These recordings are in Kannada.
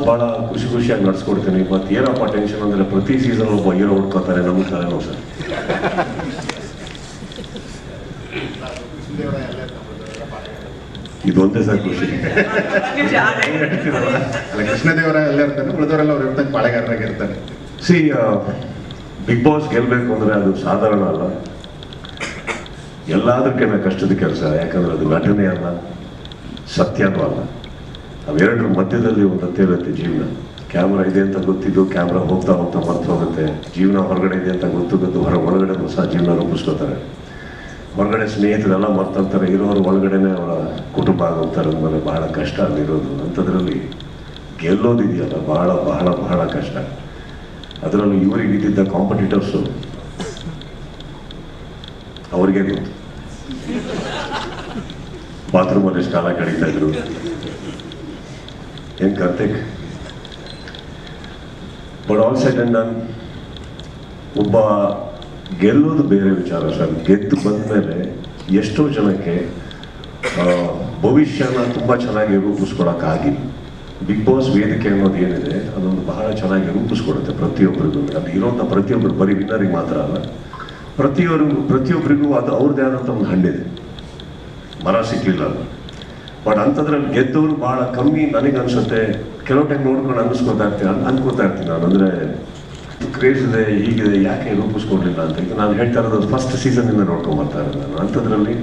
ಭಾಳ ಖುಷಿಯಾಗಿ ನಡ್ಸ್ಕೊಡ್ತೀನಿ. ಮತ್ತು ಏನಪ್ಪ ಟೆನ್ಷನ್ ಅಂದರೆ ಪ್ರತಿ ಸೀಸನ್ ಒಬ್ಬ ಹೀರೋ ಹುಡ್ಕೋತಾರೆ, ನಮಗೆ ತಲೆನೋವು ಸರ್. ಇದೊಂದೇ ಸರ್ ಖುಷಿ. ಕೃಷ್ಣದೇವರ ಎಲ್ಲ ಇರ್ತಾರೆ, ಉಳಿದವರೆಲ್ಲ ಅವ್ರು ಇರ್ತಾರೆ, ಪಾಳೆಗಾರರಾಗಿರ್ತಾರೆ. ಬಿಗ್ ಬಾಸ್ ಗೆಲ್ಬೇಕು ಅಂದರೆ ಅದು ಸಾಧಾರಣ ಅಲ್ಲ, ಎಲ್ಲದಕ್ಕಿಂತ ಕಷ್ಟದ ಕೆಲಸ. ಯಾಕಂದ್ರೆ ಅದು ನಟನೆ ಅಲ್ಲ, ಸತ್ಯನೂ ಅಲ್ಲ. ಅವೆರಡರ ಮಧ್ಯದಲ್ಲಿ ಒಂದು ಇರುತ್ತೆ ಜೀವನ. ಕ್ಯಾಮ್ರಾ ಇದೆ ಅಂತ ಗೊತ್ತಿದ್ದು ಕ್ಯಾಮ್ರಾ ಹೋಗ್ತಾ ಮರ್ತು ಹೋಗುತ್ತೆ. ಜೀವನ ಹೊರಗಡೆ ಇದೆ ಅಂತ ಗೊತ್ತು ಒಳಗಡೆ ಹೊಸ ಜೀವನ ರೂಪಿಸ್ಕೋತಾರೆ. ಹೊರಗಡೆ ಸ್ನೇಹಿತರೆಲ್ಲ ಮರ್ತಂತಾರೆ, ಇರೋರು ಒಳಗಡೆನೆ ಅವರ ಕುಟುಂಬ ಆಗೋಗ್ತಾರೆ. ಅಂದಮೇಲೆ ಬಹಳ ಕಷ್ಟ ಅಲ್ಲಿರೋದು. ಅಂಥದ್ರಲ್ಲಿ ಗೆಲ್ಲೋದಿದೆಯಲ್ಲ ಬಹಳ ಬಹಳ ಬಹಳ ಕಷ್ಟ. ಅದರಲ್ಲೂ ಇವರಿಗೆ ಇದ್ದಿದ್ದ ಕಾಂಪಿಟೇಟರ್ಸು ಅವ್ರಿಗೆ ಗೊತ್ತು. ಬಾತ್ರೂಮಲ್ಲಿ ಎಷ್ಟು ಕಾಲ ಕಳೀತಾ ಇದ್ರು, ಏನ್ Karthik. But all said and done, ಒಬ್ಬ ಗೆಲ್ಲೋದು ಬೇರೆ ವಿಚಾರ ಸರ್. ಗೆದ್ದು ಬಂದಮೇಲೆ ಎಷ್ಟೋ ಜನಕ್ಕೆ ಭವಿಷ್ಯನ ತುಂಬ ಚೆನ್ನಾಗಿ ರೂಪಿಸ್ಕೊಳಕ್ಕಾಗಿಲ್ಲ. ಬಿಗ್ ಬಾಸ್ ವೇದಿಕೆ ಅನ್ನೋದು ಏನಿದೆ ಅದೊಂದು ಬಹಳ ಚೆನ್ನಾಗಿ ರೂಪಿಸ್ಕೊಡುತ್ತೆ ಪ್ರತಿಯೊಬ್ಬರಿಗೂ. ಅಲ್ಲಿ ಇರೋಂಥ ಪ್ರತಿಯೊಬ್ಬರು ಬರೀ ವಿನ್ನರಿಗೆ ಮಾತ್ರ ಅಲ್ಲ, ಪ್ರತಿಯೊಬ್ಬರಿಗೂ ಅದು ಅವ್ರದ್ದೇ ಆದಂಥ ಒಂದು ಹಣ್ಣಿದೆ. ಮರ ಸಿಕ್ಲಿಲ್ಲ ಅದು. ಬಟ್ ಅಂಥದ್ರಲ್ಲಿ ಗೆದ್ದವರು ಭಾಳ ಕಮ್ಮಿ ನನಗನ್ಸುತ್ತೆ. ಕೆಲವು ಟೈಮ್ ನೋಡ್ಕೊಂಡು ಅನ್ಕೋತಾ ಇರ್ತೀನಿ ನಾನು, ಅಂದರೆ ಕ್ರೇಜ್ ಇದೆ, ಹೀಗಿದೆ, ಯಾಕೆ ರೂಪಿಸ್ಕೊಡ್ಲಿಲ್ಲ ಅಂತ. ಈಗ ನಾನು ಹೇಳ್ತಾ ಇರೋದು ಫಸ್ಟ್ ಸೀಸನ್ನಿಂದ ನೋಡ್ಕೊಂಡ್ಬರ್ತಾ ಇರೋದು ನಾನು. ಅಂಥದ್ರಲ್ಲಿ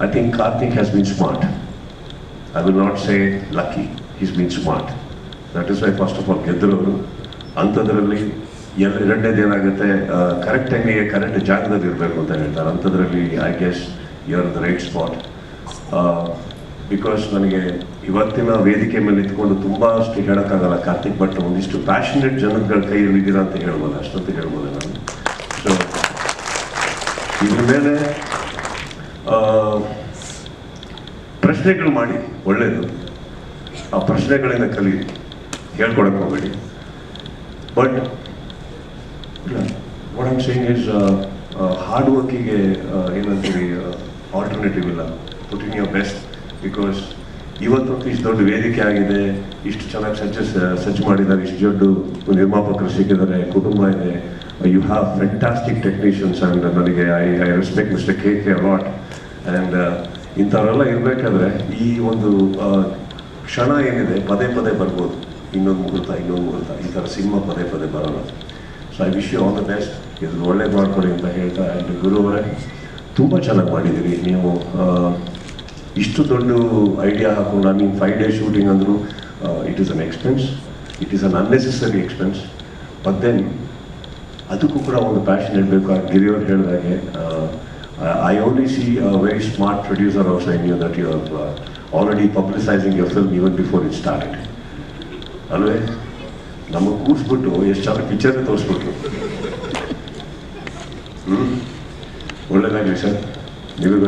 I think Karthik has been smart. I will not say lucky, is been smart. That is why first of all ಗೆದ್ದರವರು. ಅಂಥದ್ರಲ್ಲಿ ಎರಡನೇದು ಏನಾಗುತ್ತೆ, ಕರೆಕ್ಟ್ ಟೈಮಿಗೆ ಕರೆಕ್ಟ್ ಜಾಗದಲ್ಲಿ ಇರಬೇಕು ಅಂತ ಹೇಳ್ತಾರೆ. ಅಂಥದ್ರಲ್ಲಿ I guess you are the right spot. Because ನನಗೆ ಇವತ್ತಿನ ವೇದಿಕೆ ಮೇಲೆ ಇಟ್ಕೊಂಡು ತುಂಬ ಅಷ್ಟು ಹೇಳೋಕ್ಕಾಗಲ್ಲ ಕಾರ್ತಿಕ್, ಬಟ್ ಒಂದಿಷ್ಟು ಪ್ಯಾಷನೇಟ್ ಜನಗಳ ಕೈಯಲ್ಲಿ ಇದ್ದೀರಾ ಅಂತ ಹೇಳ್ಬೋದು, ಅಷ್ಟಂತ ಹೇಳ್ಬೋದು ನಾನು. ಸೊ ಇದ್ರ ಮೇಲೆ ಪ್ರಶ್ನೆಗಳು ಮಾಡಿ, ಒಳ್ಳೆಯದು. ಆ ಪ್ರಶ್ನೆಗಳಿಂದ ಕಲಿ, ಹೇಳ್ಕೊಡಕ್ಕೆ ಹೋಗಬೇಡಿ. But what I'm saying is hard ವರ್ಕಿಗೆ ಏನಂತೀವಿ ಆಲ್ಟರ್ನೇಟಿವ್ ಇಲ್ಲ. Put in your best. Because ಇವತ್ತಂತೂ ಇಷ್ಟು ದೊಡ್ಡ ವೇದಿಕೆ ಆಗಿದೆ, ಇಷ್ಟು ಚೆನ್ನಾಗಿ ಸಜ್ಜು ಮಾಡಿದ್ದಾರೆ, ಇಷ್ಟು ದೊಡ್ಡ ನಿರ್ಮಾಪಕರು ಸಿಕ್ಕಿದ್ದಾರೆ, ಕುಟುಂಬ ಇದೆ. You have fantastic technicians. And ನನಗೆ I respect mister K a lot. And ಇಂಥವರೆಲ್ಲ ಇರಬೇಕಾದ್ರೆ ಈ ಒಂದು ಕ್ಷಣ ಏನಿದೆ ಪದೇ ಬರ್ಬೋದು. ಇನ್ನೊಂದು ಮುಹೂರ್ತ, ಈ ಥರ ಸಿನಿಮಾ ಪದೇ ಬರೋಲ್ಲ. So I wish you all the best. ಇದು ಒಳ್ಳೇದು ಮಾಡ್ಕೊಳ್ಳಿ ಅಂತ ಹೇಳ್ತಾ. ಆ್ಯಂಡ್ ಗುರು ಅವರೇ, ತುಂಬ ಚೆನ್ನಾಗಿ ಮಾಡಿದ್ದೀರಿ ನೀವು. ಇಷ್ಟು ದೊಡ್ಡ ಐಡಿಯಾ ಹಾಕೊಂಡು, ಐ ಮೀನ್ 5 days ಶೂಟಿಂಗ್ ಅಂದರು, it is an expense, it is an unnecessary expense. But then ಅದಕ್ಕೂ ಕೂಡ ಒಂದು ಪ್ಯಾಷನ್ ಇರಬೇಕು. ಆ ಗಿರಿಯವ್ರು ಹೇಳಿದಾಗೆ I only see a very smart producer also in you, that you are already publicising your film even before it started. ಅಲ್ವೇ? ನಮಗೆ ಕೂರಿಸ್ಬಿಟ್ಟು ಎಷ್ಟು ಚೆನ್ನಾಗಿ ಪಿಕ್ಚರ್ನ ತೋರಿಸ್ಬಿಟ್ರು. ಒಳ್ಳೆಯದಾಗಲಿ ಸರ್, ನಿಮಗೂ